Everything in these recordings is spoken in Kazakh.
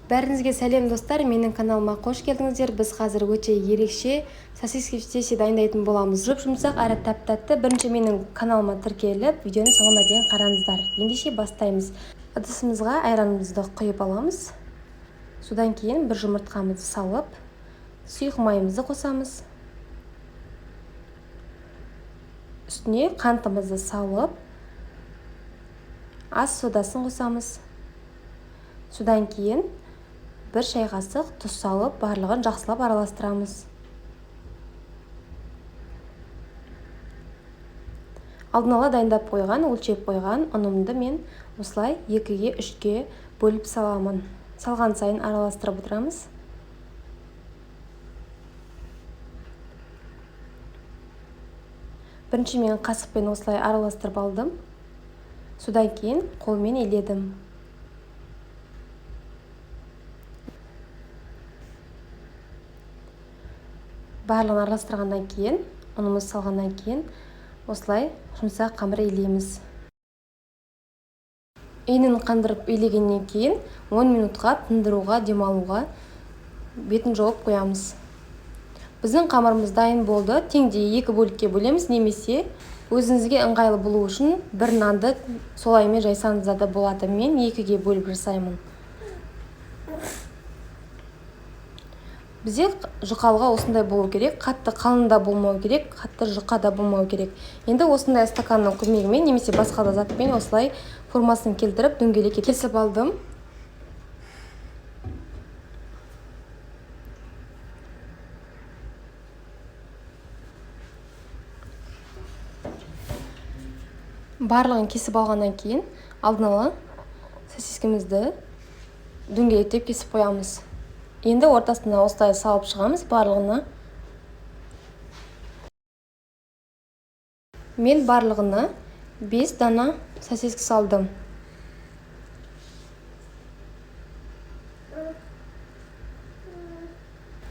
Бәріңізге сәлем достар, менің каналыма қош келдіңіздер. Біз қазір өте ерекше сосиски в тесте дайындайтын боламыз. Жұп-жұмсақ әрі тәп-тәтті. Бірінші менің каналыма тіркеліп, видеоны соңына дейін қараңыздар. Ендеше бастаймыз. Ыдысымызға айранымызды құйып аламыз. Содан кейін бір жұмыртқамызды салып, сұйық майымызды қосамыз. Үстіне қантымызды салып, ас содасын қосамыз. Содан кейін бір шай қасық тұз салып, барлығын жақсылап араластырамыз. Алдын ала дайындап қойған, өлшеп қойған ұнымды мен осылай 2-ге 3-ге бөліп саламын. Салған сайын араластырып отырамыз. Бірінші мен қасықпен осылай араластырып алдым. Содан кейін қолмен еледім. Барлығын араластырғаннан кейін, ұнымыз салғаннан кейін, осылай жұмсақ қамыр илейміз. Иінін қандырып илегеннен кейін 10 минутқа тындыруға, демалуға бетін жауып қоямыз. Біздің қамырымыз дайын болды. Теңдей 2 бөлікке бөлеміз, немесе өзіңізге ыңғайлы болу үшін бір нанды солаймен жайсаңыз да болады. Мен 2-ге бөліп жасаймын. Бізде жұқалға осындай болу керек, қатты қалың да болмау керек, қатты жұқа да болмау керек. Енді осындай стаканның көмегімен немесе басқа да затпен осылай формасын келтіріп, дөңгелекке кесіп алдым. Барлығын кесіп алғаннан кейін, алдын ала сосискімізді дөңгелектеп кесіп қоямыз. Енді ортасына осылай салып шығамыз барлығына. Мен барлығына 5 дана сосиски салдым.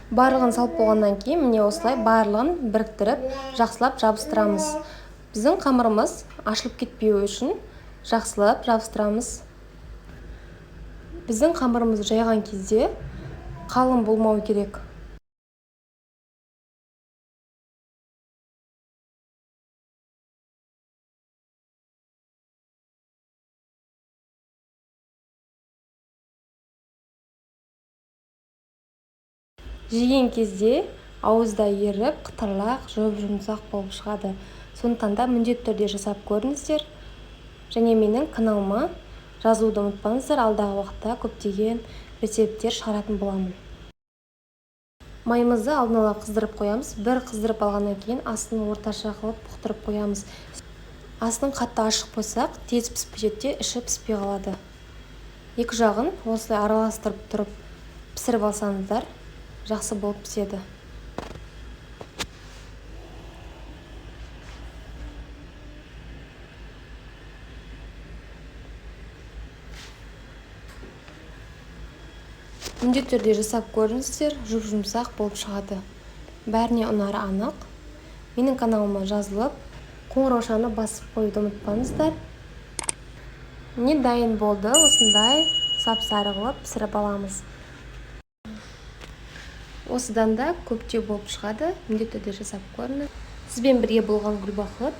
Барлығын салып болғаннан кейін, міне осылай барлығын біріктіріп, жақсылап жабыстырамыз. Біздің қамырымыз ашылып кетпеу үшін жақсылап жабыстырамыз. Біздің қамырымызды жайған кезде қалың болмау керек. Жеген кезде ауызда еріп, қытырлақ, жұп-жұмсақ болып шығады. Сондықтан да міндетті түрде жасап көріңіздер. Және менің каналыма жазылуды ұмытпаңыздар, алдағы уақытта көптеген рецепттер шығаратын боламын. Майымызды алдын ала қыздырып қоямыз. Бір қыздырып алғаннан кейін астын орташа қылып бұқтырып қоямыз. Астын қатты ашық қойсақ, тез пісіп кетеді, іші піспей қалады. Екі жағын осылай араластырып тұрып пісіріп алсаңыздар, жақсы болып піседі. Міндетті түрде жасап көріңіздер, жұп-жұмсақ болып шығады. Бәріне ұнары анық. Менің каналыма жазылып, қоңыраушаны басып қоюды ұмытпаңыздар. Міне дайын болды, осындай сап-сары қылып пісіріп аламыз. Осыдан да көптеу болып шығады. Міндетті түрде жасап көріңіз. Сізбен бірге болған Гүлбақыт.